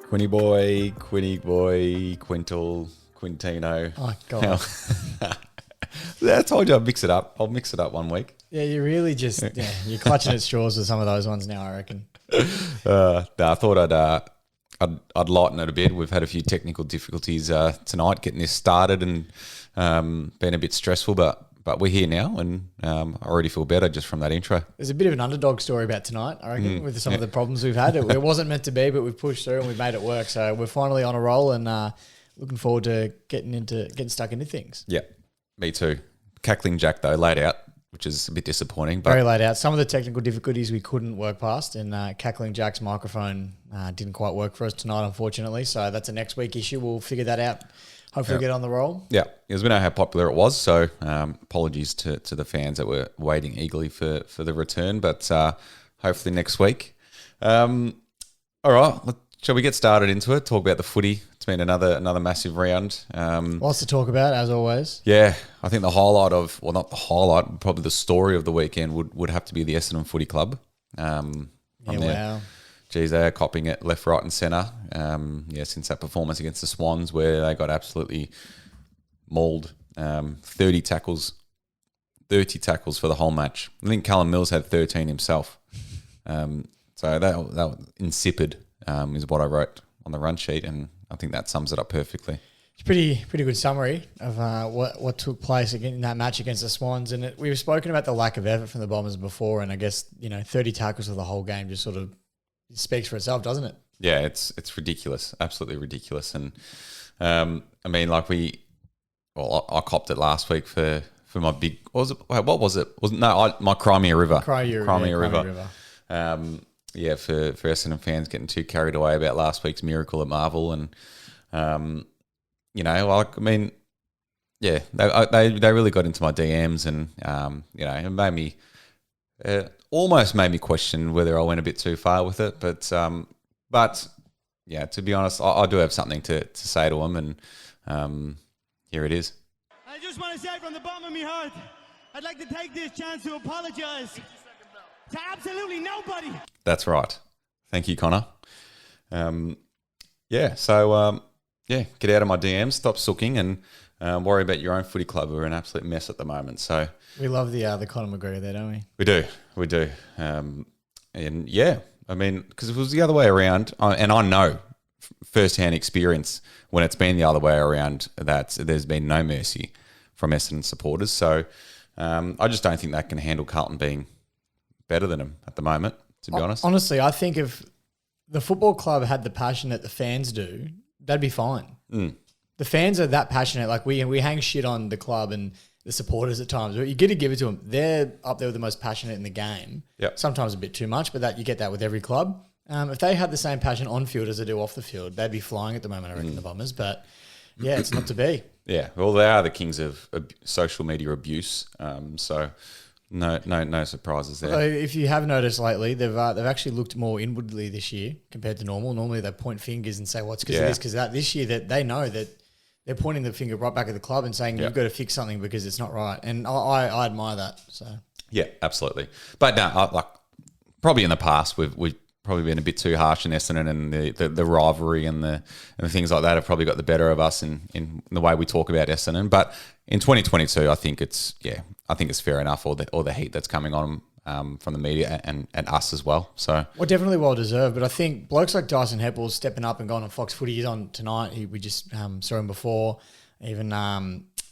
Quinny Boy, Quintal, Quintino. Oh, God. I told you I'd mix it up. I'll mix it up one week. Yeah, you really just, you're clutching at straws with some of those ones now, I reckon. I thought I'd lighten it a bit. We've had a few technical difficulties tonight getting this started and been a bit stressful, but we're here now, and I already feel better just from that intro. There's a bit of an underdog story about tonight, I reckon, with some of the problems we've had. It wasn't meant to be, but we've pushed through and we've made it work. So we're finally on a roll and looking forward to getting stuck into things. Yeah, me too. Cackling Jack, though, laid out, which is a bit disappointing. But very laid out. Some of the technical difficulties we couldn't work past, and Cackling Jack's microphone didn't quite work for us tonight, unfortunately. So that's a next week issue. We'll figure that out. Hopefully get on the roll. Yeah, because we know how popular it was. So apologies to the fans that were waiting eagerly for the return. But hopefully next week. All right, shall we get started into it? Talk about the footy. It's been another massive round. Lots to talk about, as always. Yeah, I think the highlight of, well, not the highlight, probably the story of the weekend would have to be the Essendon Footy Club. Wow. Geez, they are copying it left, right and centre. Since that performance against the Swans where they got absolutely mauled. 30 tackles for the whole match. I think Callum Mills had 13 himself. So that was insipid is what I wrote on the run sheet, and I think that sums it up perfectly. It's pretty good summary of what took place in that match against the Swans. And we've spoken about the lack of effort from the Bombers before, and I guess 30 tackles for the whole game just sort of speaks for itself, doesn't it? Yeah, it's ridiculous, absolutely ridiculous. And I copped it last week for my big. What was it? My Crimea River. Crimea River. For Essendon fans getting too carried away about last week's miracle at Marvel, and they really got into my DMs, and it made me. Almost made me question whether I went a bit too far with it, but to be honest, I do have something to say to them, and here it is. I just want to say from the bottom of my heart, I'd like to take this chance to apologise to absolutely nobody. That's right. Thank you, Connor. Get out of my DMs, stop sooking, and worry about your own footy club. We're an absolute mess at the moment, so... We love the Conor McGregor there, don't we? We do. Because if it was the other way around, and I know first-hand experience when it's been the other way around that there's been no mercy from Essendon supporters. So I just don't think that can handle Carlton being better than them at the moment, to be honest. Honestly, I think if the football club had the passion that the fans do, they'd be fine. The fans are that passionate. Like we hang shit on the club and the supporters at times, but you get to give it to them. They're up there with the most passionate in the game. Yep. Sometimes a bit too much, but you get that with every club. If they had the same passion on field as they do off the field, they'd be flying at the moment, I reckon, the Bombers. But yeah, it's not to be. Yeah, well, they are the kings of social media abuse. So no surprises there. So if you have noticed lately, they've actually looked more inwardly this year compared to normal. Normally they point fingers and say, "What's because of this, because that." This year that they know that. They're pointing the finger right back at the club and saying, you've got to fix something because it's not right. And I admire that. So yeah, absolutely. But no, probably in the past, we've probably been a bit too harsh in Essendon, and the rivalry and the things like that have probably got the better of us in the way we talk about Essendon. But in 2022, I think it's fair enough, all the heat that's coming on from the media and us as well. So definitely well deserved. But I think blokes like Dyson Heppel stepping up and going on Fox Footy. He's on tonight. We just saw him before. Even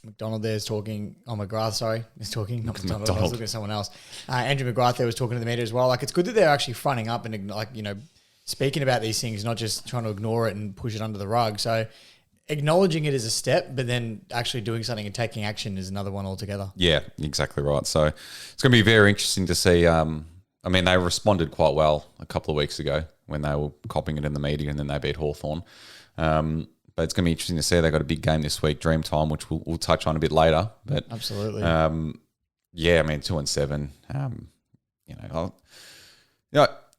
McDonald there is talking. Oh, McGrath, sorry, is talking. Not McDonald. I was looking at someone else. Andrew McGrath there was talking to the media as well. Like, it's good that they're actually fronting up and speaking about these things, not just trying to ignore it and push it under the rug. So acknowledging it is a step, but then actually doing something and taking action is another one altogether. Yeah, exactly right. So it's going to be very interesting to see. They responded quite well a couple of weeks ago when they were copying it in the media, and then they beat Hawthorn. But it's going to be interesting to see. They got a big game this week, Dreamtime, which we'll touch on a bit later. But absolutely, 2-7.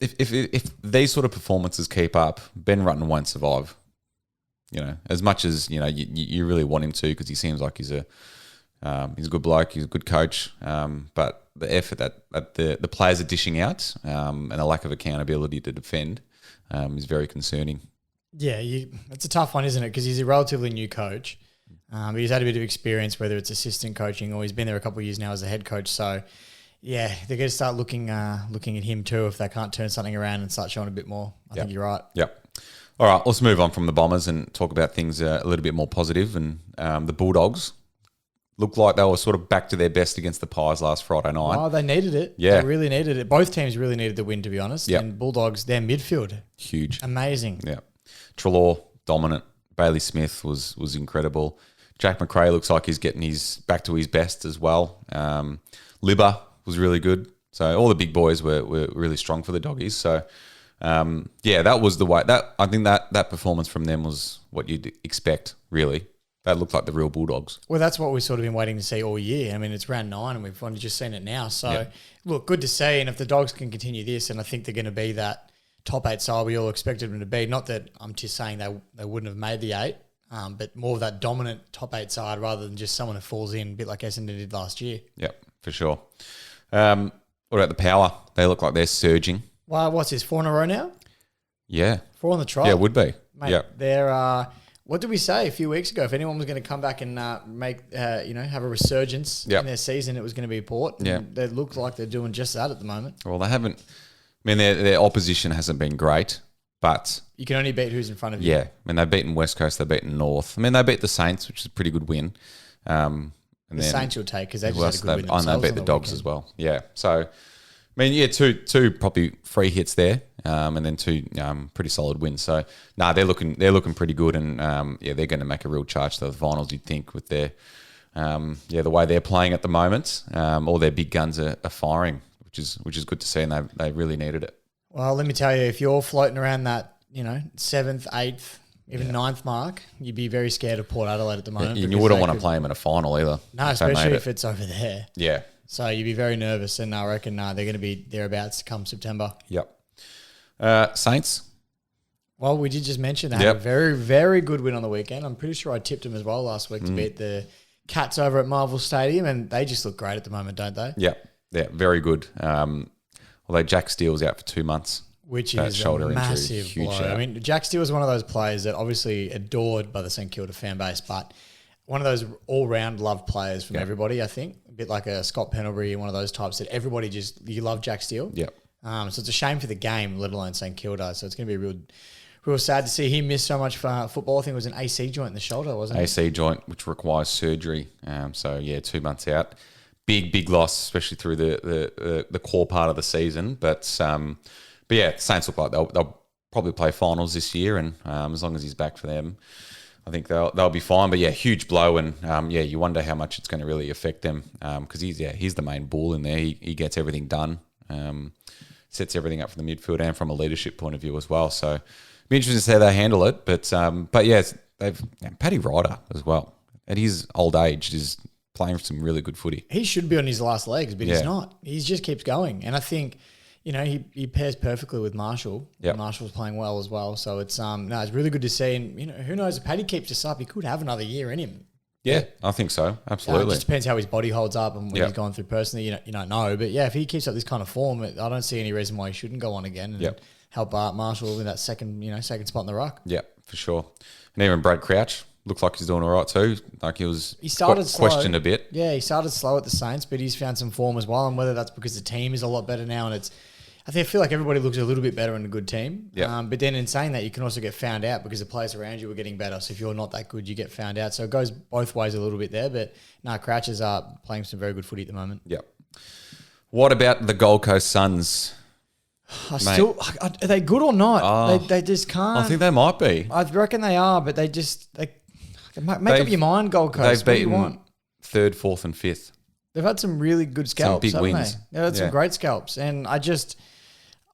If these sort of performances keep up, Ben Rutten won't survive. As much as you really want him to, because he seems like he's a good bloke, he's a good coach. But the effort that the players are dishing out and the lack of accountability to defend is very concerning. Yeah, it's a tough one, isn't it? Because he's a relatively new coach. But he's had a bit of experience, whether it's assistant coaching or he's been there a couple of years now as a head coach. So, yeah, they're going to start looking at him too if they can't turn something around and start showing a bit more. I think you're right. Yep. All right, let's move on from the Bombers and talk about things a little bit more positive. And the Bulldogs looked like they were sort of back to their best against the Pies last Friday night. Oh, they needed it. Yeah. They really needed it. Both teams really needed the win, to be honest. Yep. And Bulldogs, their midfield, Huge. amazing. Yeah. Trelaw, dominant. Bailey Smith was incredible. Jack McRae looks like he's getting back to his best as well. Libba was really good. So all the big boys were really strong for the Doggies. So, that was the way. I think that performance from them was what you'd expect, really. That looked like the real Bulldogs. Well, that's what we've sort of been waiting to see all year. I mean, it's round 9 and we've only just seen it now. So, Look, good to see. And if the Dogs can continue this, and I think they're going to be that top 8 side we all expected them to be. Not that I'm just saying they wouldn't have made the 8, but more of that dominant top 8 side rather than just someone who falls in a bit like Essendon did last year. Yep, for sure. What about the Power? They look like they're surging. Well, what's this, 4 in a row now? Yeah. 4 on the trot. Yeah, it would be. Mate, yeah. They're what did we say a few weeks ago? If anyone was going to come back and have a resurgence in their season, it was going to be Port. And they look like they're doing just that at the moment. Well, they haven't. I mean, their opposition hasn't been great, but you can only beat who's in front of you. Yeah, I mean, they've beaten West Coast, they've beaten North. I mean, they beat the Saints, which is a pretty good win. And the Saints you'll take because they just had a good win themselves. And they beat the Dogs as well. Yeah, so I mean, two probably free hits there, and then 2 pretty solid wins. So they're looking pretty good, and they're going to make a real charge to the finals. You'd think with their the way they're playing at the moment, all their big guns are firing, which is good to see, and they really needed it. Well, let me tell you, if you're floating around that 7th, 8th, even 9th mark, you'd be very scared of Port Adelaide at the moment. And you wouldn't want to play them in a final either. No, especially if it's over there. Yeah. So you'd be very nervous, and I reckon they're going to be thereabouts come September. Yep. Saints. Well, we did just mention they had a very, very good win on the weekend. I'm pretty sure I tipped them as well last week to beat the Cats over at Marvel Stadium, and they just look great at the moment, don't they? Yeah, very good. Although Jack Steele's out for 2 months. Which is a massive blow. I mean, Jack Steele is one of those players that obviously adored by the St Kilda fan base, but one of those all-round loved players from everybody, I think. A bit like a Scott Pendlebury, one of those types that everybody you love Jack Steele. Yep. So it's a shame for the game, let alone St Kilda. So it's going to be real sad to see him miss so much for football. I think it was an AC joint in the shoulder, wasn't it? AC joint, which requires surgery. 2 months out. Big loss, especially through the core part of the season. But Saints look like they'll probably play finals this year, and as long as he's back for them, I think they'll be fine. But huge blow, and you wonder how much it's going to really affect them because he's the main bull in there. He gets everything done, sets everything up from the midfield and from a leadership point of view as well. So, be interesting to see how they handle it. But they've Paddy Ryder as well at his old age is playing some really good footy. He should be on his last legs, but he's not. He just keeps going, and I think. He pairs perfectly with Marshall. Yep. Marshall's playing well as well. So it's it's really good to see. And, who knows, if Paddy keeps this up, he could have another year in him. Yeah, I think so. Absolutely. It just depends how his body holds up and what he's gone through personally. You don't know. But, if he keeps up this kind of form, I don't see any reason why he shouldn't go on again and help Marshall in that second spot in the ruck. Yeah, for sure. And even Brad Crouch looked like he's doing all right too. Like he started questioned a bit. Yeah, he started slow at the Saints, but he's found some form as well. And whether that's because the team is a lot better now and I feel like everybody looks a little bit better in a good team. Yeah. But then in saying that, you can also get found out because the players around you are getting better. So if you're not that good, you get found out. So it goes both ways a little bit there. But Crouchers are playing some very good footy at the moment. Yep. What about the Gold Coast Suns? Are they good or not? They just can't. I think they might be. I reckon they are, but they make up your mind, Gold Coast. They've beaten 3rd, 4th and 5th. They've had some really good scalps, some big wins. They've had some great scalps. And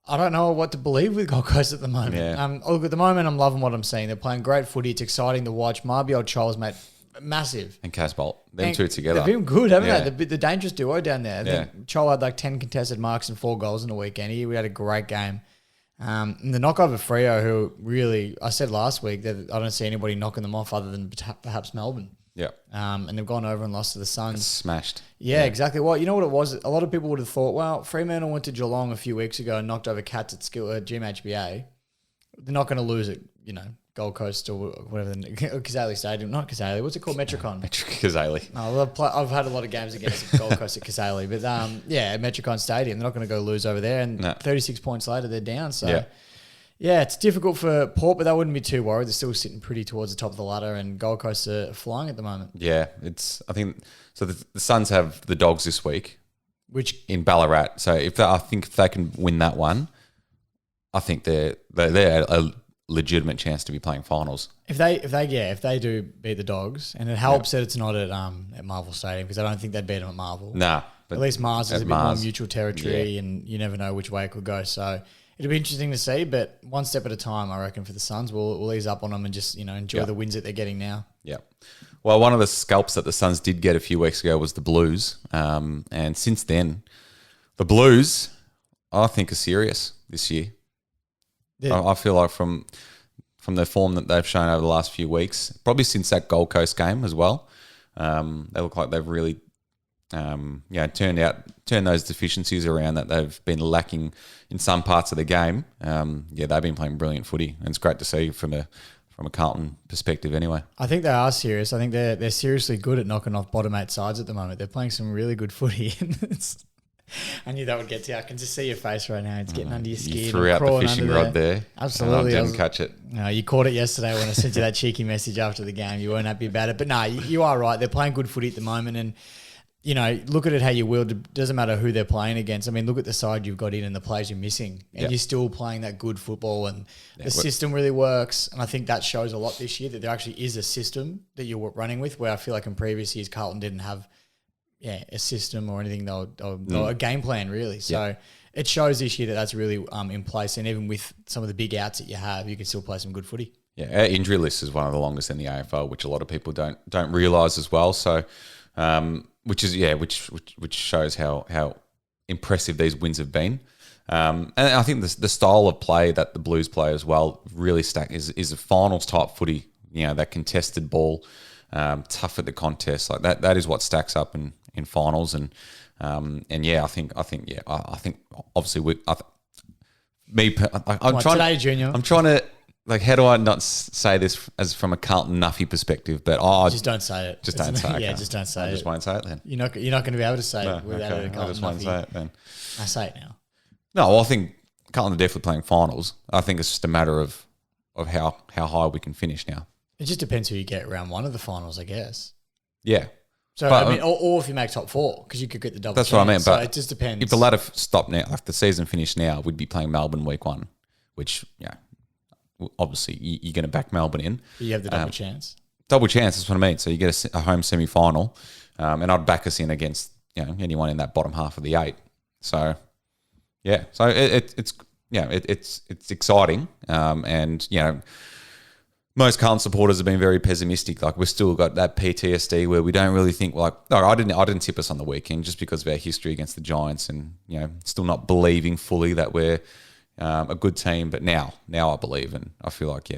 I don't know what to believe with Gold Coast at the moment. Yeah. Look, at the moment, I'm loving what I'm seeing. They're playing great footy. It's exciting to watch. Marbiol Charles, mate, massive. And Casbolt, them two together. They've been good, haven't they? The dangerous duo down there. I Yeah. think Chol had like 10 contested marks and 4 goals in the weekend. We had a great game. And the knockoff of Freo, who really, I said last week that I don't see anybody knocking them off other than perhaps Melbourne. Yeah. And they've gone over and lost to the Suns. Smashed. Yeah, exactly. Well, you know what it was? A lot of people would have thought, well, Fremantle went to Geelong a few weeks ago and knocked over Cats at GMHBA. They're not going to lose it, Gold Coast or whatever, Kazali Stadium. Not Kazali. What's it called? Metricon. Kazali. No, I've had a lot of games against Gold Coast at Kazali. But, Metricon Stadium. They're not going to go lose over there. And 36 points later, they're down. So, it's difficult for Port, but they wouldn't be too worried. They're still sitting pretty towards the top of the ladder, and Gold Coast are flying at the moment. Yeah, I think so. The Suns have the Dogs this week, Which in Ballarat. So I think if they can win that one, I think they're a legitimate chance to be playing finals. If they do beat the Dogs, and it helps that it's not at Marvel Stadium, because I don't think they'd beat them at Marvel. Nah, but at least Mars is a bit more mutual territory, and you never know which way it could go. So it'll be interesting to see, but one step at a time, I reckon, for the Suns. We'll ease up on them and just enjoy the wins that they're getting now. Yeah. Well, one of the scalps that the Suns did get a few weeks ago was the Blues, and since then, the Blues, I think, are serious this year. Yeah. I feel like from the form that they've shown over the last few weeks, probably since that Gold Coast game as well, they look like they've really, turned those deficiencies around that they've been lacking in some parts of the game. They've been playing brilliant footy, and it's great to see from a Carlton perspective anyway. I think they are serious. I think they're seriously good at knocking off bottom 8 sides at the moment. They're playing some really good footy. I knew that would get to you. I can just see your face right now. It's getting under your skin. You threw out the fishing rod there. Absolutely. I didn't catch it. No, you caught it yesterday when I sent you that cheeky message after the game. You weren't happy about it. But no, you are right. They're playing good footy at the moment, and look at it how you will. It doesn't matter who they're playing against. I mean, look at the side you've got in and the players you're missing, and you're still playing that good football, and the system really works. And I think that shows a lot this year, that there actually is a system that you're running with, where I feel like in previous years Carlton didn't have a system or anything, or a game plan really. So it shows this year that that's really in place, and even with some of the big outs that you have, you can still play some good footy. Yeah, our injury list is one of the longest in the AFL, which a lot of people don't realise as well. So, which shows how impressive these wins have been. And I think the style of play that the Blues play as well really is a finals type footy. That contested ball, tough at the contest, like that. That is what stacks up in finals. And I think obviously I'm trying to. Like, how do I not say this as from a Carlton Nuffy perspective? But just don't say it. Just don't say it. Yeah, just don't say it. I just won't say it then. You're not going to be able to say it without a Carlton Nuffy. I just won't say it then. I say it now. No, well, I think Carlton are definitely playing finals. I think it's just a matter of how high we can finish now. It just depends who you get round one of the finals, I guess. Yeah. So, or if you make top 4, because you could get the double. That's chance. what I mean. But so it just depends. If the ladder stopped now, like the season finished now, we'd be playing Melbourne week 1, which, obviously you're going to back Melbourne in. You have the double chance. Double chance, that's what I mean. So you get a home semi-final, and I'd back us in against anyone in that bottom half of the 8. So so it's exciting, and most Carlton supporters have been very pessimistic. Like, we've still got that PTSD where we don't really think I didn't tip us on the weekend just because of our history against the Giants, and still not believing fully that we're a good team. But now I believe, and I feel like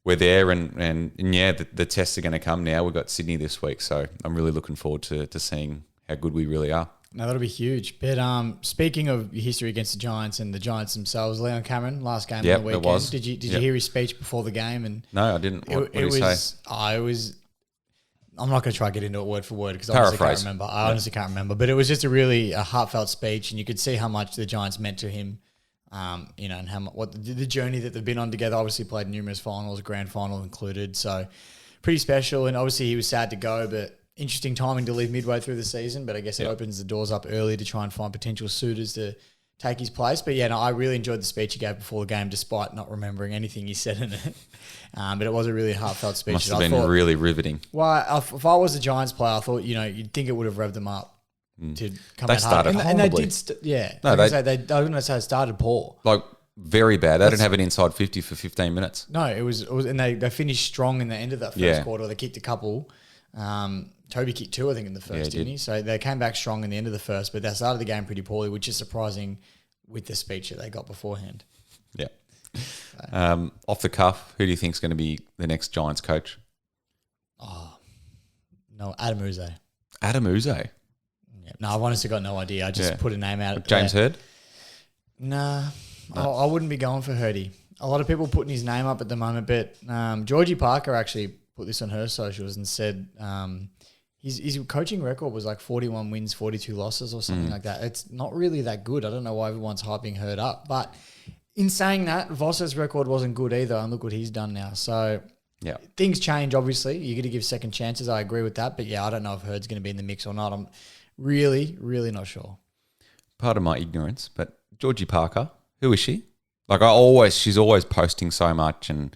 we're there, and the tests are going to come now. We've got Sydney this week, so I'm really looking forward to seeing how good we really are. No, that'll be huge. But speaking of history against the Giants and the Giants themselves, Leon Cameron, last game on the weekend. It was. Did you hear his speech before the game? And no, I didn't. What did he say? I'm not going to try to get into it word for word because I honestly can't remember. I honestly can't remember. But it was just a heartfelt speech, and you could see how much the Giants meant to him. And what the journey that they've been on together. Obviously played numerous finals, grand final included. So pretty special. And obviously he was sad to go, but interesting timing to leave midway through the season. But I guess it opens the doors up early to try and find potential suitors to take his place. But I really enjoyed the speech he gave before the game, despite not remembering anything he said in it. But it was a really heartfelt speech. Must have been really riveting. Well, if I was a Giants player, I thought, you'd think it would have revved them up. To come they out started hard. And they did. I was going to say it started poor. Like, very bad. They didn't have an inside 50 for 15 minutes. No, it was and they finished strong in the end of that first quarter. They kicked a couple. Toby kicked 2, I think, in the first, didn't he? So they came back strong in the end of the first, but they started the game pretty poorly, which is surprising with the speech that they got beforehand. Yeah. So. Off the cuff, who do you think is going to be the next Giants coach? Oh, no, Adam Uze. Adam Uze? Yeah. No, I've honestly got no idea. I just put a name out. James Hird? Nah. I wouldn't be going for Hurdy. A lot of people putting his name up at the moment, but Georgie Parker actually put this on her socials and said his coaching record was like 41 wins, 42 losses or something like that. It's not really that good. I don't know why everyone's hyping her up. But in saying that, Voss's record wasn't good either, and look what he's done now. So things change, obviously. You got to give second chances. I agree with that. But, I don't know if Hurd's going to be in the mix or not. I'm really, really not sure. Part of my ignorance, but Georgie Parker, who is she? Like she's always posting so much and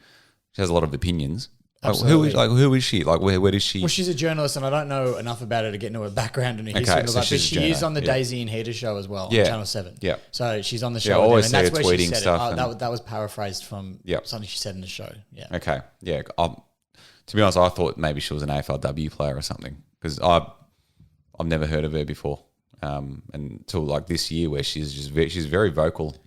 she has a lot of opinions. Absolutely. Who is she? Like where does she? Well, she's a journalist, and I don't know enough about her to get into her background and her history. So but she is on the Daisy and Heater show as well on Channel 7. Yeah. So she's on the show. I always and see that's her where she tweeting said stuff. that was paraphrased from something she said in the show. Yeah. Okay. Yeah. To be honest, I thought maybe she was an AFLW player or something because I've never heard of her before until like this year where she's very vocal,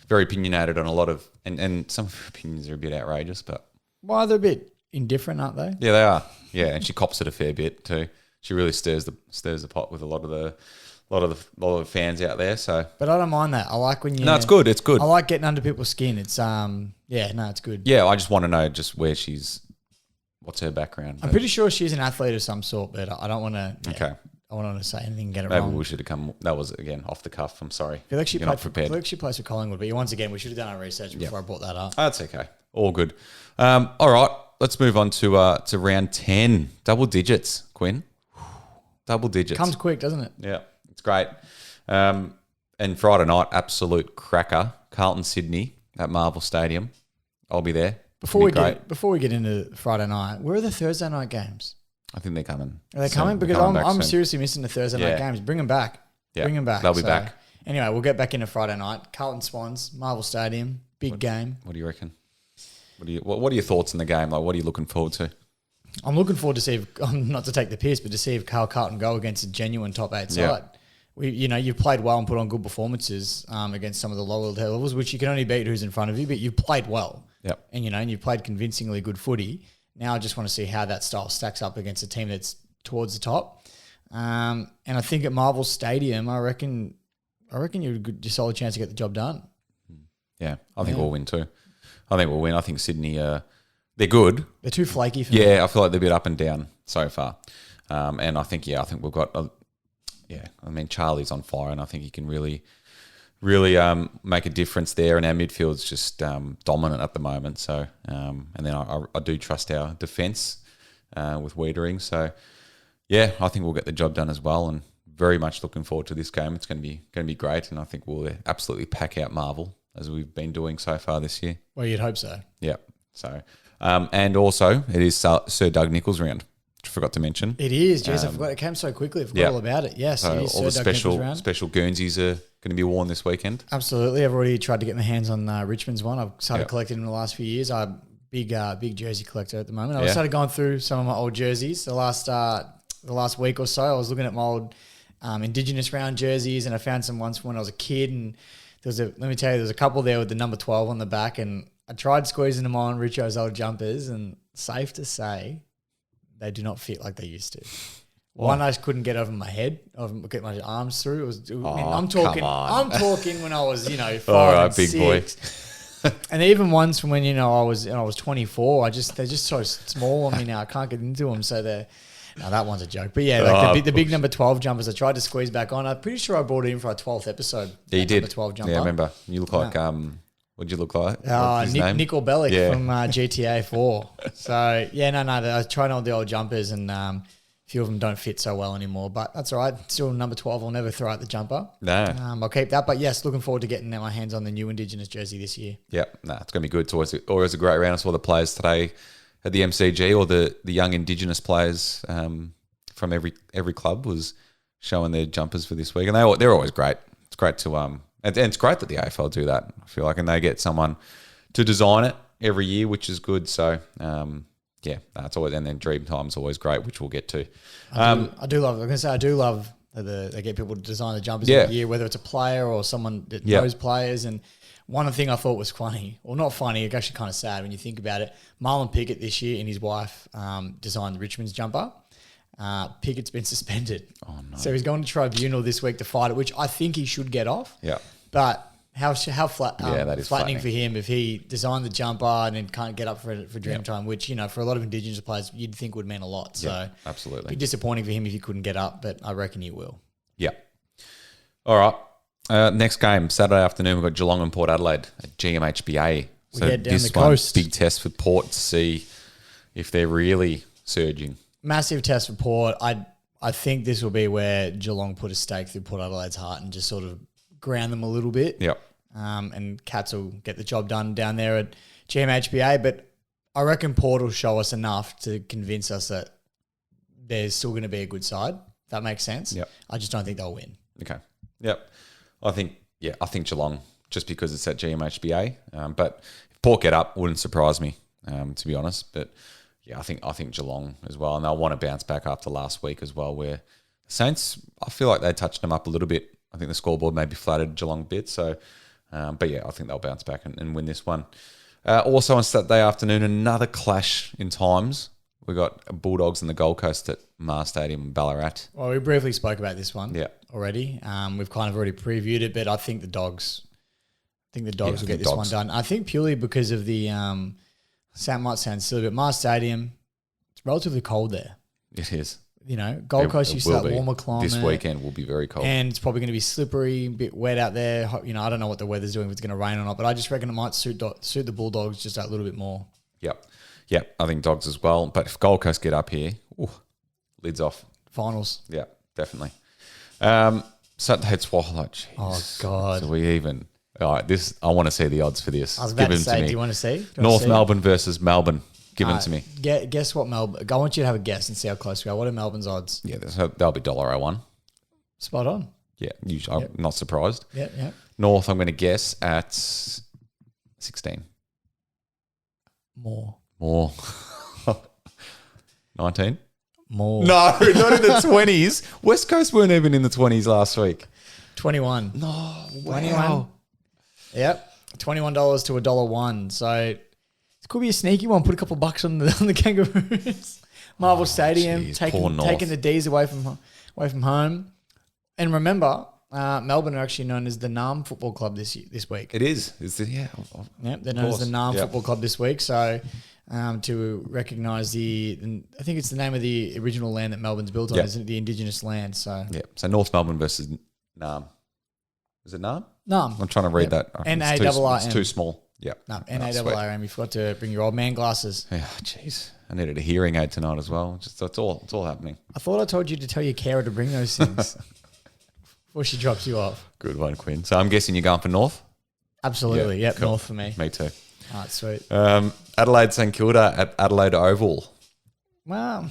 very opinionated on a lot of and some of her opinions are a bit outrageous, but well, they're a bit indifferent, aren't they? Yeah, they are. Yeah, and she cops it a fair bit too. She really stirs the pot with a lot of the fans out there. So, but I don't mind that. I like when you. No, it's good. It's good. I like getting under people's skin. It's it's good. Yeah, I just want to know just what's her background. I'm pretty sure she's an athlete of some sort, but I don't want to. Okay. I want to say anything and get it Maybe wrong. Maybe we should have come. That was again off the cuff. I'm sorry. I feel like she not prepared. I feel like she plays for Collingwood, but once again, we should have done our research before I brought that up. That's okay. All good. All right. Let's move on to round 10. Double digits, Quinn. Double digits. Comes quick, doesn't it? Yeah, it's great. And Friday night, absolute cracker. Carlton Sydney at Marvel Stadium. I'll be there. Before we get into Friday night, where are the Thursday night games? I think they're coming. Are they coming? Because I'm seriously missing the Thursday night games. Bring them back. Yeah, bring them back. They'll be back. Anyway, we'll get back into Friday night. Carlton Swans, Marvel Stadium, big game. What do you reckon? What are your thoughts in the game? Like, what are you looking forward to? I'm looking forward to see if, not to take the piss, but to see if Carlton go against a genuine top 8 side. You've played well and put on good performances against some of the lower levels, which you can only beat who's in front of you, but you've played well. Yep. And you've played convincingly good footy. Now I just want to see how that style stacks up against a team that's towards the top. And I think at Marvel Stadium, I reckon you're a solid chance to get the job done. Yeah, I think we'll win too. I think we'll win. I think Sydney, they're good. They're too flaky for me. Yeah, I feel like they're a bit up and down so far. And I think we've got, Charlie's on fire and I think he can really make a difference there. And our midfield's just dominant at the moment. So, and then I do trust our defence with Wiedering. So, yeah, I think we'll get the job done as well. And very much looking forward to this game. It's going to be great. And I think we'll absolutely pack out Marvel as we've been doing so far this year. Well, you'd hope so. Yeah. So, and also it is Sir Doug Nicholls round. I forgot to mention. It is. Jeez, I forgot. It came so quickly. I forgot all about it. Yes, so it is all the Sir Doug Nicholls round. special Guernseys are going to be worn this weekend. Absolutely. I've already tried to get my hands on Richmond's one. I've started collecting in the last few years. I'm a big jersey collector at the moment. I started going through some of my old jerseys the last week or so. I was looking at my old Indigenous round jerseys, and I found some ones from when I was a kid. And let me tell you, there's a couple there with the number 12 on the back, and I tried squeezing them on Richo's old jumpers, and safe to say, they do not fit like they used to. One I couldn't get over my head, get my arms through. I'm talking when I was 5 and 6. Boy. And even ones from when I was 24. They're just so small on me now. I can't get into them, so they're. No, that one's a joke. But yeah, the big number 12 jumpers I tried to squeeze back on. I'm pretty sure I brought it in for our 12th episode. Yeah, you did. 12 jumper. Yeah, I remember. You look like, what'd you look like? Nickel Bellic from GTA 4. So, I was trying all the old jumpers and a few of them don't fit so well anymore. But that's all right. Still number 12. I'll never throw out the jumper. No. I'll keep that. But yes, looking forward to getting my hands on the new Indigenous jersey this year. Yep. It's going to be good. It's always a great round. I saw the players today at the MCG, or the young Indigenous players from every club was showing their jumpers for this week, and they're always great. It's great to and it's great that the AFL do that. I feel like, and they get someone to design it every year, which is good. So it's always, and then Dream Time's always great, which we'll get to. I do love that they get people to design the jumpers every year, whether it's a player or someone that knows players. And one thing I thought was funny, or not funny, it's actually kind of sad when you think about it. Marlon Pickett this year and his wife designed Richmond's jumper. Pickett's been suspended. Oh, no. So he's going to tribunal this week to fight it, which I think he should get off. Yeah. But How flat, that is flattening for him if he designed the jumper and then can't get up for Dreamtime, which, for a lot of Indigenous players, you'd think would mean a lot. So absolutely. It'd be disappointing for him if he couldn't get up, but I reckon he will. Yeah. All right. Next game, Saturday afternoon, we've got Geelong and Port Adelaide at GMHBA. So head down this the coast. Big test for Port to see if they're really surging. Massive test for Port. I think this will be where Geelong put a stake through Port Adelaide's heart and just sort of ground them a little bit. Yep. And Cats will get the job done down there at GMHBA. But I reckon Port will show us enough to convince us that there's still going to be a good side. If that makes sense. Yep. I just don't think they'll win. Okay. Yep. I think Geelong, just because it's at GMHBA. But if Port get up, wouldn't surprise me, to be honest. But yeah, I think Geelong as well, and they'll want to bounce back after last week as well, where the Saints, I feel like they touched them up a little bit. I think the scoreboard maybe flattered Geelong a bit. So, but yeah, I think they'll bounce back and win this one. Also on Saturday afternoon, another clash in times. We got Bulldogs and the Gold Coast at Mar Stadium in Ballarat. Well, we briefly spoke about this one already. We've kind of already previewed it, but I think the Dogs will get this one done. I think purely because of the might sound silly, but Mar Stadium, it's relatively cold there. It is. Gold Coast used to that warmer climate. This weekend will be very cold. And it's probably going to be slippery, a bit wet out there. I don't know what the weather's doing, if it's going to rain or not, but I just reckon it might suit the Bulldogs just a little bit more. Yep, I think Dogs as well. But if Gold Coast get up here, lids off. Finals. Yeah, definitely. Saturday Twilight. Oh, God. So we even... All right, I want to see the odds for this. I was about to say, do you want to see? North Melbourne versus Melbourne. Give them to me. Guess what Melbourne... I want you to have a guess and see how close we are. What are Melbourne's odds? Yeah, they'll be $1.01. Spot on. Yeah, I'm not surprised. Yeah. North, I'm going to guess at 16. More. 19? More. No, not in the 20s. West Coast weren't even in the 20s last week. 21. No, wow. 21. Yep. $21 to $1.01. So it could be a sneaky one. Put a couple bucks on the Kangaroos. Marvel Stadium, taking the D's away from home. And remember, Melbourne are actually known as the Nam Football Club this week. It is. Yep, they're known as the Nam Football Club this week. So to recognise I think it's the name of the original land that Melbourne's built on, isn't it? The Indigenous land. So So North Melbourne versus Nam. Is it Nam? Nam. I'm trying to read that. N-A-R-R-M. It's too small. Yeah. No, N-A-R-R-M. You forgot to bring your old man glasses. Yeah, jeez. I needed a hearing aid tonight as well. It's all happening. I thought I told you to tell your carer to bring those things before she drops you off. Good one, Quinn. So I'm guessing you're going for North? Absolutely. Yeah, yep, cool. North for me. Me too. All right, sweet. Adelaide St Kilda at Adelaide Oval. Well,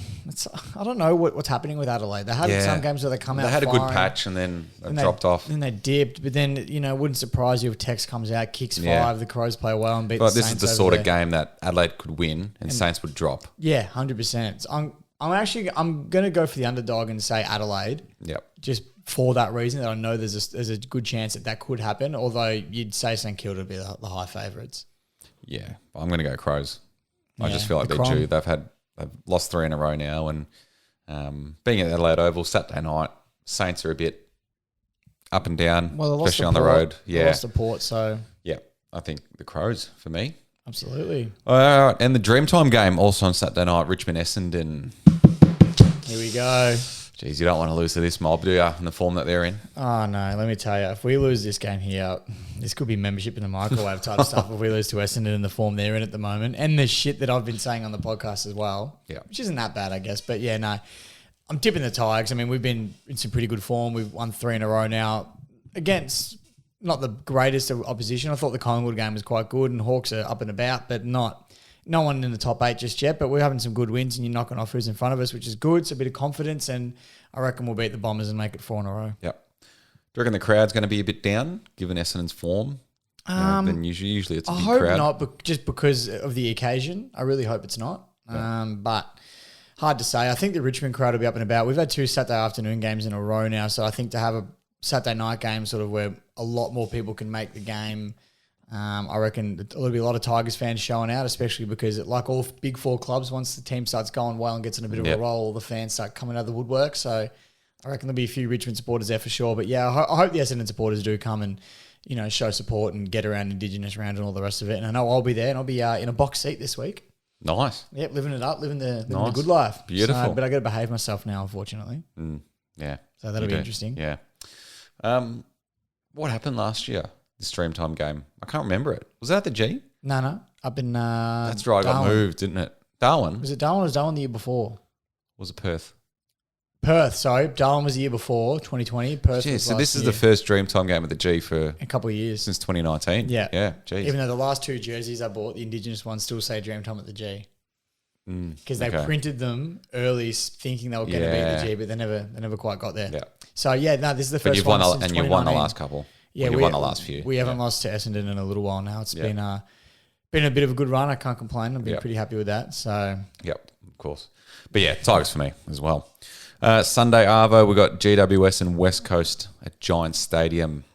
I don't know what's happening with Adelaide. They had some games where they come out. They had a good patch and then dropped off. Then they dipped, but then it wouldn't surprise you if Tex comes out, kicks 5, the Crows play well and beat the Saints. But this is the sort of game that Adelaide could win and Saints would drop. Yeah, 100%. I'm going to go for the underdog and say Adelaide. Yep. Just for that reason, that I know there's a good chance that could happen. Although you'd say St Kilda would be the high favourites. Yeah, I'm going to go Crows. Yeah, I just feel like they're due. They've lost 3 in a row now, and being at Adelaide Oval Saturday night, Saints are a bit up and down, especially on the road. Yeah, lost the Port, so yeah, I think the Crows for me. Absolutely. All right, and the Dreamtime game also on Saturday night, Richmond Essendon. Here we go. Jeez, you don't want to lose to this mob, do you, in the form that they're in? Oh, no. Let me tell you, if we lose this game here, this could be membership in the microwave type stuff if we lose to Essendon in the form they're in at the moment. And the shit that I've been saying on the podcast as well, which isn't that bad, I guess. But, yeah, no, I'm tipping the Tigers. I mean, we've been in some pretty good form. We've won 3 in a row now against not the greatest of opposition. I thought the Collingwood game was quite good and Hawks are up and about, but no one in the top 8 just yet, but we're having some good wins and you're knocking off who's in front of us, which is good. It's a bit of confidence, and I reckon we'll beat the Bombers and make it 4 in a row. Yep. Do you reckon the crowd's going to be a bit down, given Essendon's form? Then usually it's a big crowd. I hope not, but just because of the occasion. I really hope it's not. But hard to say. I think the Richmond crowd will be up and about. We've had 2 Saturday afternoon games in a row now, so I think to have a Saturday night game sort of where a lot more people can make the game, I reckon there'll be a lot of Tigers fans showing out, especially because like all big 4 clubs, once the team starts going well and gets in a bit of a roll, the fans start coming out of the woodwork. So I reckon there'll be a few Richmond supporters there for sure. But yeah, I hope the Essendon supporters do come and show support and get around Indigenous round and all the rest of it. And I know I'll be there, and I'll be in a box seat this week. Nice. Yep, living it up, living the good life. Beautiful. So, but I got to behave myself now, unfortunately. Yeah. So that'll be interesting. Yeah. What happened last year? This Dreamtime game. I can't remember it. Was that at the G? No. Up in That's right. It got moved, didn't it? Darwin. Was it Darwin or was Darwin the year before? Was it Perth? Perth, sorry. Darwin was the year before, 2020. Perth was so this is year. the first Dreamtime game at the G for a couple of years. Since 2019. Yeah. Yeah, geez. Even though the last 2 jerseys I bought, the Indigenous ones still say Dreamtime at the G. Because they printed them early thinking they were going to be at the G, but they never quite got there. Yeah. So, this is the first but you've one won since and you've won the 2019. last couple. Yeah, you've won the last few. We haven't lost to Essendon in a little while now. It's been a bit of a good run. I can't complain. I've been pretty happy with that. So Yep, of course. But yeah, Tigers for me as well. Sunday Arvo, we got GWS and West Coast at Giants Stadium.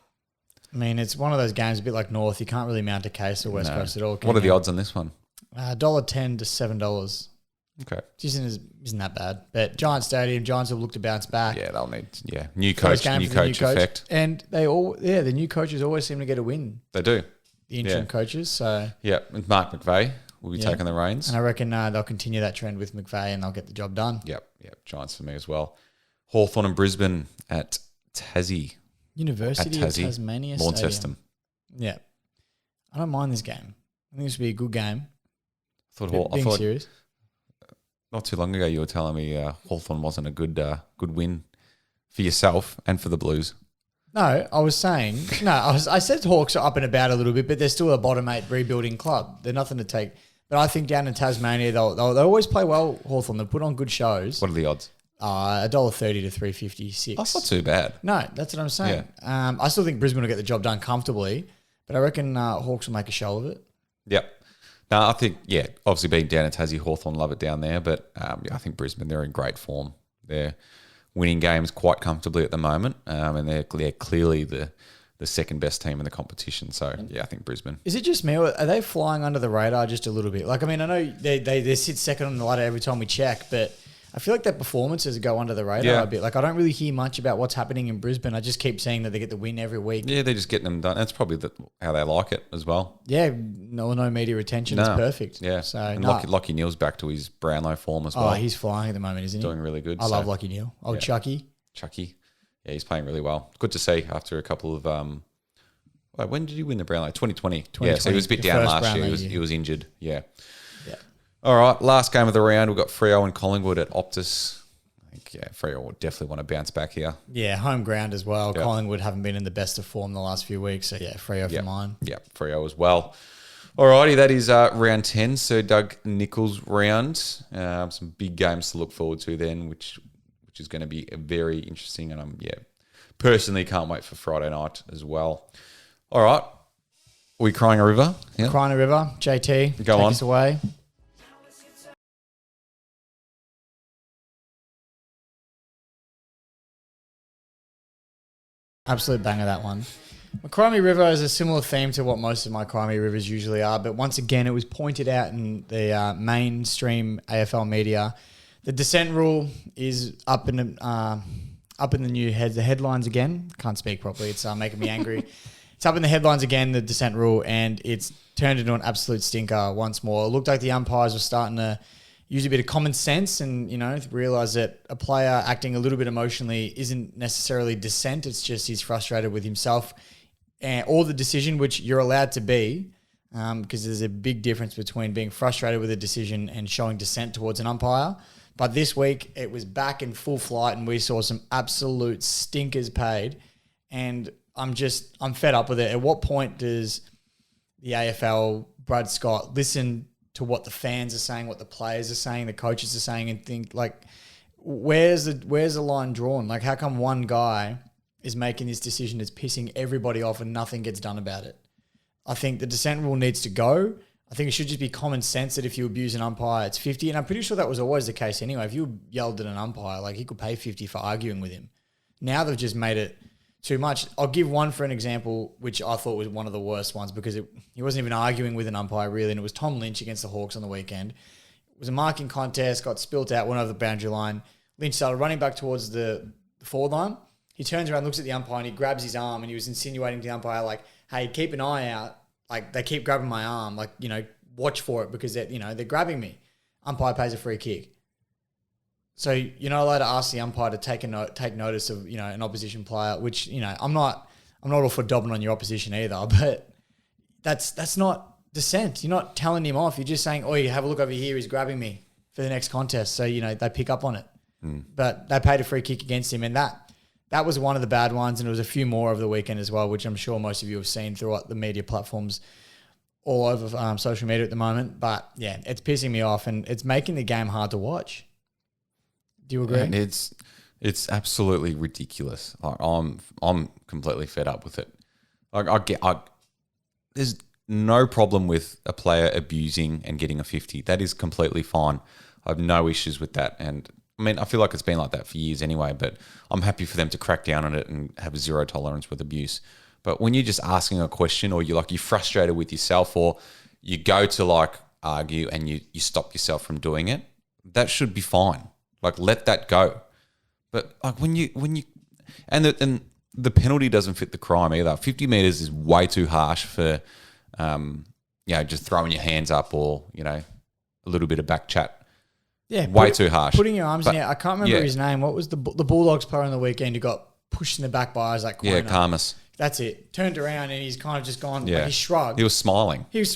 I mean, it's one of those games a bit like North. You can't really mount a case or West Coast at all. What are the odds on this one? $1.10 to $7. Okay. Isn't that bad. But Giants Stadium, Giants will look to bounce back. Yeah, they'll need new coach effect. And the new coaches always seem to get a win. They do. The interim coaches. So yeah, and Mark McVeigh will be taking the reins. And I reckon they'll continue that trend with McVeigh and they'll get the job done. Yep. Giants for me as well. Hawthorn and Brisbane at Tassie. University of Tasmania Launceston. Stadium. Yeah. I don't mind this game. I think this would be a good game. I thought serious. Not too long ago you were telling me Hawthorn wasn't a good win for yourself and for the Blues. No, I was saying I said Hawks are up and about a little bit, but they're still a bottom 8 rebuilding club. They're nothing to take. But I think down in Tasmania they always play well. Hawthorn, they put on good shows. What are the odds? $1.30 to $3.56. That's not too bad. No, that's what I'm saying. Yeah. I still think Brisbane will get the job done comfortably, but I reckon Hawks will make a show of it. Yep. No, I think, obviously being down in Tassie, Hawthorn love it down there, but I think Brisbane, they're in great form. They're winning games quite comfortably at the moment, and they're clearly the second best team in the competition. So, I think Brisbane. Is it just me, or are they flying under the radar just a little bit? Like, I mean, I know they sit second on the ladder every time we check, but I feel like their performances go under the radar a bit. Like, I don't really hear much about what's happening in Brisbane. I just keep seeing that they get the win every week. Yeah, they're just getting them done. That's probably how they like it as well. Yeah, no media attention. It's perfect. Yeah. So, and Lockie Neal's back to his Brownlow form as well. Oh, he's flying at the moment, isn't he? Doing really good. I love Lockie Neal. Chucky. Yeah, he's playing really well. Good to see after a couple of... when did he win the Brownlow? 2020. Yeah, so he was a bit down last year. He was injured. Yeah. All right, last game of the round. We've got Freo and Collingwood at Optus. I think, Freo will definitely want to bounce back here. Yeah, home ground as well. Yep. Collingwood haven't been in the best of form the last few weeks. So, Freo for mine. Yeah, Freo as well. All righty, that is round 10. Sir Doug Nicholls round. Some big games to look forward to then, which is going to be very interesting. And personally can't wait for Friday night as well. All right. Are we crying a river? Yeah. Crying a river. JT, take us away. Absolute banger, that one. My Crimey River is a similar theme to what most of my Crimey Rivers usually are, but once again, it was pointed out in the mainstream AFL media. The dissent rule is up in the new the headlines again. Can't speak properly. It's making me angry. It's up in the headlines again, the dissent rule, and it's turned into an absolute stinker once more. It looked like the umpires were starting to use a bit of common sense and, realise that a player acting a little bit emotionally isn't necessarily dissent. It's just he's frustrated with himself or the decision, which you're allowed to be, because there's a big difference between being frustrated with a decision and showing dissent towards an umpire. But this week, it was back in full flight and we saw some absolute stinkers paid. And I'm fed up with it. At what point does the AFL, Brad Scott, listen to what the fans are saying, what the players are saying, the coaches are saying, and think, like, where's the line drawn? Like, how come one guy is making this decision that's pissing everybody off and nothing gets done about it? I think the dissent rule needs to go. I think it should just be common sense that if you abuse an umpire, it's 50. And I'm pretty sure that was always the case anyway. If you yelled at an umpire, like, he could pay 50 for arguing with him. Now they've just made it too much. I'll give one for an example, which I thought was one of the worst ones because he wasn't even arguing with an umpire really, and it was Tom Lynch against the Hawks on the weekend. It was a marking contest, got spilt out, went over the boundary line. Lynch started running back towards the forward line. He turns around, looks at the umpire, and he grabs his arm, and he was insinuating to the umpire, like, hey, keep an eye out. Like they keep grabbing my arm, like, watch for it because they're grabbing me. Umpire pays a free kick. So you're not allowed to ask the umpire to take notice of, an opposition player, which, I'm not all for dobbing on your opposition either, but that's not dissent. You're not telling him off. You're just saying, oh, you have a look over here. He's grabbing me for the next contest. So, they pick up on it. But they paid a free kick against him. And that was one of the bad ones. And there was a few more over the weekend as well, which I'm sure most of you have seen throughout the media platforms all over social media at the moment. But yeah, it's pissing me off and it's making the game hard to watch. Do you agree? And it's absolutely ridiculous. I'm completely fed up with it. There's no problem with a player abusing and getting a 50. That is completely fine. I have no issues with that. And I mean, I feel like it's been like that for years anyway, but I'm happy for them to crack down on it and have zero tolerance with abuse. But when you're just asking a question or you're frustrated with yourself or you go to argue and you stop yourself from doing it, that should be fine. Let that go. But when you and the penalty doesn't fit the crime either. 50 meters is way too harsh for just throwing your hands up or a little bit of back chat. Yeah, way too harsh. Putting your arms in the air. I can't remember his name. What was the Bulldogs player on the weekend who got pushed in the back by Isaac Quainer? Yeah, Karmas. That's it. Turned around and he's kind of just gone. Yeah. He shrugged. He was smiling. And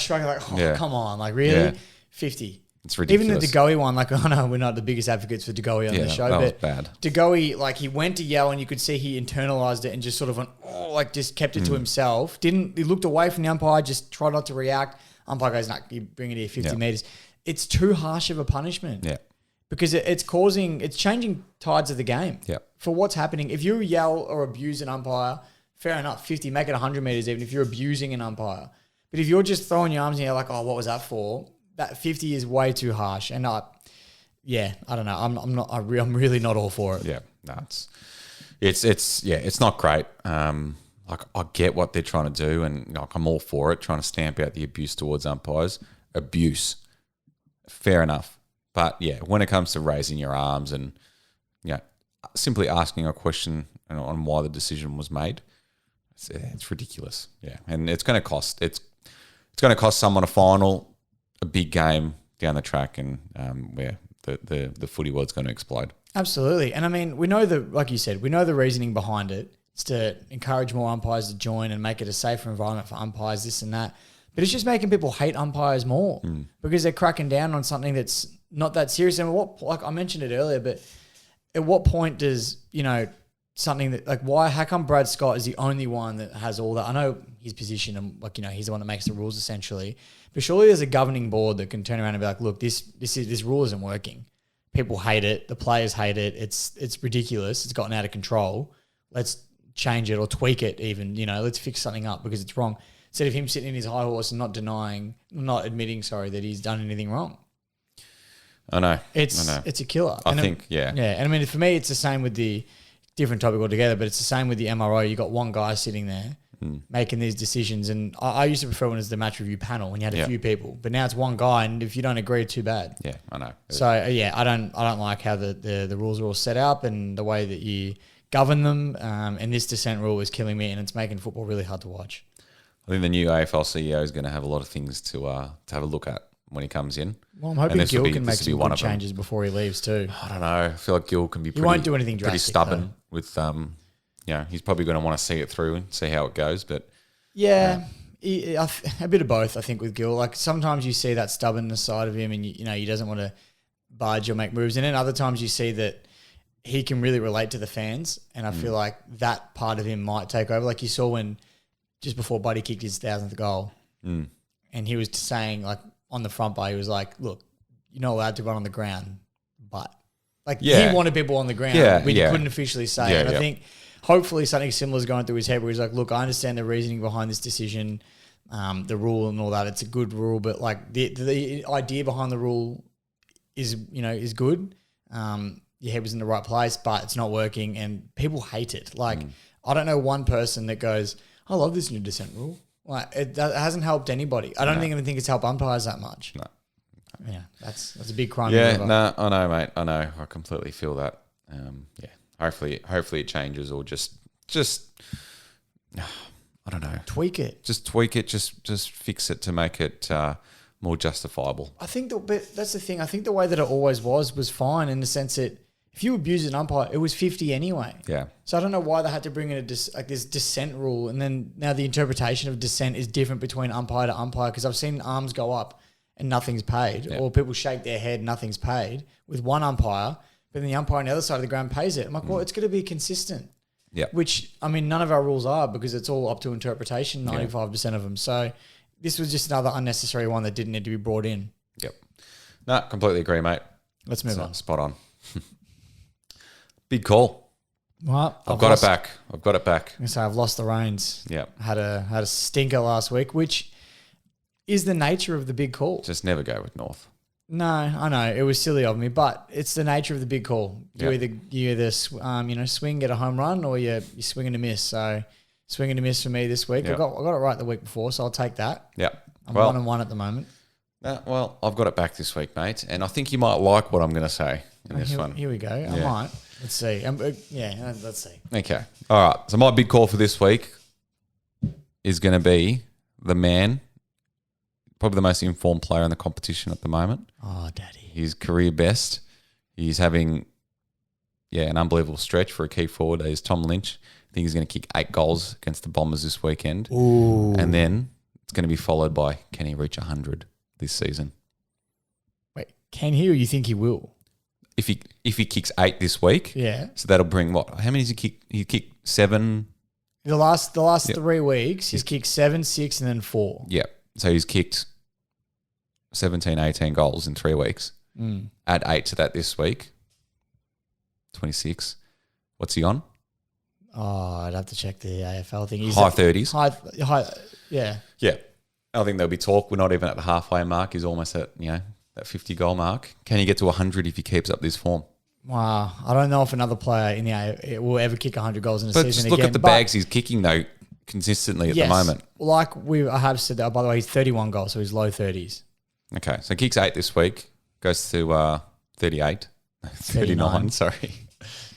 shrugging come on, really? Yeah. 50. It's ridiculous. Even the Degoe one, I know we're not the biggest advocates for Degoe on the show, that was but bad. Degoe, he went to yell and you could see he internalized it and just sort of went, just kept it to himself. He looked away from the umpire, just tried not to react. Umpire goes, no, you bring it here 50 meters. It's too harsh of a punishment. Yeah. Because it's changing tides of the game. Yeah. For what's happening. If you yell or abuse an umpire, fair enough, 50, make it 100 meters even if you're abusing an umpire. But if you're just throwing your arms in the air what was that for? That 50 is way too harsh. And I don't know. I'm really not all for it. Yeah. No, it's not great. I get what they're trying to do and I'm all for it, trying to stamp out the abuse towards umpires. Abuse. Fair enough. But yeah, when it comes to raising your arms and simply asking a question on why the decision was made, it's ridiculous. Yeah, and it's going to cost. It's going to cost someone a final, a big game down the track, and the footy world's going to explode. Absolutely, and I mean, we know like you said, we know the reasoning behind it. It's to encourage more umpires to join and make it a safer environment for umpires, this and that. But it's just making people hate umpires more because they're cracking down on something that's not that serious. And I mentioned it earlier, but at what point does, something that how come Brad Scott is the only one that has all that? I know his position and he's the one that makes the rules essentially, but surely there's a governing board that can turn around and be like, look, this rule isn't working. People hate it. The players hate it. It's ridiculous. It's gotten out of control. Let's change it or tweak it even, let's fix something up because it's wrong. Instead of him sitting in his high horse and not admitting, that he's done anything wrong. I know. It's a killer. I think. Yeah. And I mean, for me, it's the same with the different topic altogether, but it's the same with the MRO. You got one guy sitting there making these decisions. And I used to prefer when it was the match review panel when you had a few people, but now it's one guy. And if you don't agree, too bad. Yeah, I know. So I don't like how the rules are all set up and the way that you govern them. And this dissent rule is killing me and it's making football really hard to watch. I think the new AFL CEO is going to have a lot of things to have a look at when he comes in. Well, I'm hoping Gil can make some good changes before he leaves too. I don't know. I feel like Gil can be he won't do anything pretty drastic, stubborn with he's probably going to want to see it through and see how it goes. But a bit of both, I think, with Gil. Sometimes you see that stubbornness side of him, and he doesn't want to budge or make moves. And then other times you see that he can really relate to the fans, and I feel like that part of him might take over. Like you saw when just before Buddy kicked his 1,000th goal, and he was saying on the front bar, he was like, "Look, you're not allowed to run on the ground," but he wanted people on the ground, but he couldn't officially say. And I think hopefully something similar is going through his head where he's like, "Look, I understand the reasoning behind this decision, the rule and all that. It's a good rule, but the idea behind the rule is good. Your head was in the right place, but it's not working, and people hate it. I don't know one person that goes, I love this new dissent rule. It hasn't helped anybody. I don't even think it's helped umpires that much. No. Yeah, that's a big crime. Yeah, no, I know, mate. I know. I completely feel that. Hopefully it changes or just I don't know. Tweak it. Just tweak it. Just fix it to make it more justifiable. I think but that's the thing. I think the way that it always was fine in the sense that if you abuse an umpire, it was 50 anyway. Yeah. So I don't know why they had to bring in this dissent rule, and then now the interpretation of dissent is different between umpire to umpire, because I've seen arms go up and nothing's paid, or people shake their head, nothing's paid with one umpire, but then the umpire on the other side of the ground pays it. I'm like, well, it's going to be consistent. Yeah. Which, I mean, none of our rules are, because it's all up to interpretation, 95% of them. So this was just another unnecessary one that didn't need to be brought in. Yep. No, completely agree, mate. Let's move on. Spot on. Big call. Well, I've got it back. I'm going to say I've lost the reins. Yeah. Had a stinker last week, which is the nature of the big call. Just never go with North. No, I know it was silly of me, but it's the nature of the big call. You either swing, get a home run, or you swing and a miss. So swing and a miss for me this week. Yep. I got it right the week before, so I'll take that. Yeah. I'm 1-1 at the moment. Well, I've got it back this week, mate, and I think you might like what I'm going to say in this one. Here we go. I might. Let's see. Let's see. Okay. All right. So my big call for this week is going to be the man, probably the most informed player in the competition at the moment. Oh, Daddy. His career best. He's having, an unbelievable stretch for a key forward. Is Tom Lynch. I think he's going to kick 8 goals against the Bombers this weekend. Ooh. And then it's going to be followed by, can he reach 100 this season? Wait, can he, or you think he will? If he kicks 8 this week, so that'll bring what? How many does he kick? He kicked 7. The last 3 weeks, he's kicked 7, 6, and then 4. Yeah. So he's kicked 17, 18 goals in 3 weeks. Add 8 to that this week. 26. What's he on? Oh, I'd have to check the AFL thing. He's high 30s. High, yeah. Yeah. I think there'll be talk. We're not even at the halfway mark. He's almost at, that 50 goal mark. Can he get to 100 if he keeps up this form? Wow. I don't know if another player in the AFL will ever kick 100 goals in a season just again. look at the bags he's kicking, though, consistently at the moment. Like I have said that, by the way, he's 31 goals, so he's low 30s. Okay. So kicks 8 this week. Goes to 38. 39, sorry.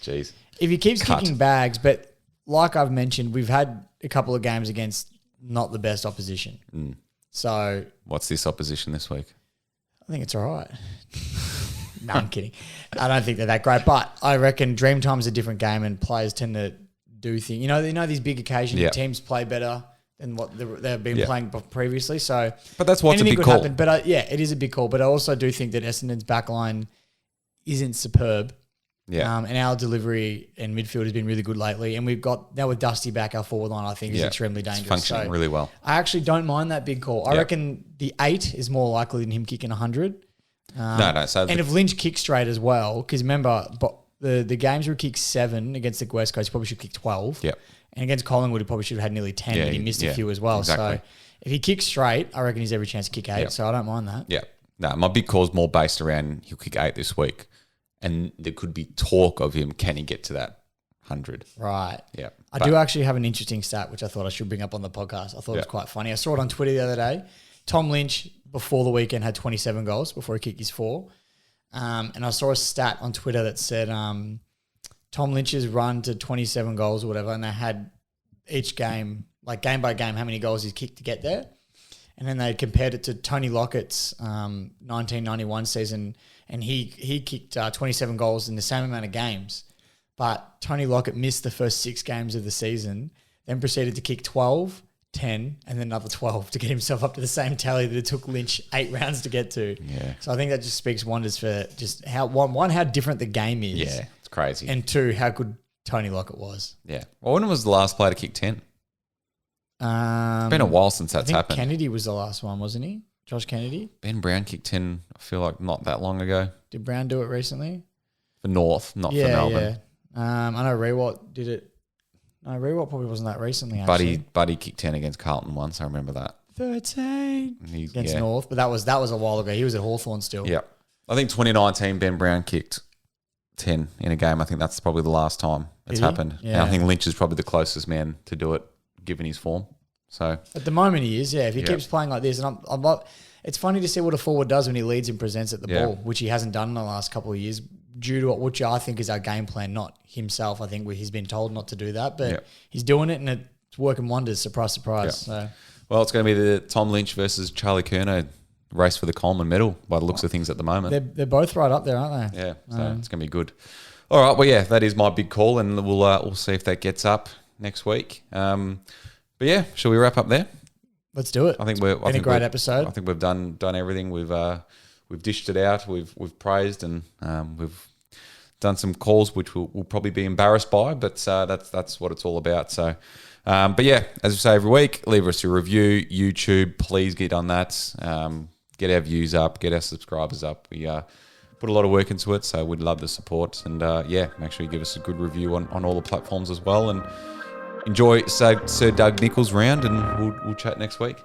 Jeez. If he keeps kicking bags, but like I've mentioned, we've had a couple of games against not the best opposition. So what's this opposition this week? I think it's all right. No, I'm kidding. I don't think they're that great, but I reckon Dreamtime's a different game, and players tend to do things. You know these big occasions, teams play better than what they've been playing previously. So, but that's what's a big call. Happen. But it is a big call. But I also do think that Essendon's backline isn't superb. Yeah. And our delivery and midfield has been really good lately. And we've got, now with Dusty back, our forward line, I think, is extremely dangerous. It's functioning really well. I actually don't mind that big call. I reckon the 8 is more likely than him kicking 100. No. So and if Lynch kicks straight as well, because remember, the games where he kicked 7 against the West Coast, he probably should kick 12. Yep. And against Collingwood, he probably should have had nearly 10, but he missed a few as well. Exactly. So if he kicks straight, I reckon he's every chance to kick 8. Yep. So I don't mind that. Yeah. No, my big call is more based around he'll kick 8 this week. And there could be talk of him, can he get to that 100? Right. Yeah. I do actually have an interesting stat, which I thought I should bring up on the podcast. I thought it was quite funny. I saw it on Twitter the other day. Tom Lynch, before the weekend, had 27 goals before he kicked his 4. And I saw a stat on Twitter that said Tom Lynch's run to 27 goals or whatever, and they had each game, like game by game, how many goals he's kicked to get there. And then they compared it to Tony Lockett's 1991 season, and he kicked 27 goals in the same amount of games. But Tony Lockett missed the first 6 games of the season, then proceeded to kick 12, 10, and then another 12 to get himself up to the same tally that it took Lynch 8 rounds to get to. Yeah. So I think that just speaks wonders for just how, one, how different the game is. Yeah, it's crazy. And 2, how good Tony Lockett was. Yeah. Well, when was the last player to kick 10? It's been a while since that's happened. Kennedy was the last one, wasn't he? Josh Kennedy? Ben Brown kicked 10, I feel like not that long ago. Did Brown do it recently? For North, not for Melbourne. Yeah. I know Rewalt did it. No, Rewalt probably wasn't that recently, actually. Buddy kicked 10 against Carlton once, I remember that. 13 against North, but that was a while ago. He was at Hawthorn still. Yeah. I think 2019, Ben Brown kicked 10 in a game. I think that's probably the last time it's happened. Yeah. And I think Lynch is probably the closest man to do it, given his form. So at the moment he is, If he keeps playing like this, and I'm not, it's funny to see what a forward does when he leads and presents at the ball, which he hasn't done in the last couple of years, due to which I think is our game plan, not himself. I think he's been told not to do that, but he's doing it, and it's working wonders. Surprise, surprise. Yeah. So. Well, it's going to be the Tom Lynch versus Charlie Curnow race for the Coleman medal by the looks of things at the moment. They're both right up there, aren't they? Yeah, so it's going to be good. All right, well, yeah, that is my big call, and we'll see if that gets up next week. But yeah, shall we wrap up there? Let's do it. I think it's been a great episode. I think we've done everything. We've dished it out. We've praised, and we've done some calls which we'll probably be embarrassed by, but that's what it's all about. So, but yeah, as we say every week, leave us a review. YouTube, please get on that. Get our views up, get our subscribers up. We put a lot of work into it, so we'd love the support. And yeah, make sure you give us a good review on all the platforms as well. And enjoy Sir Doug Nicholls round, and we'll chat next week.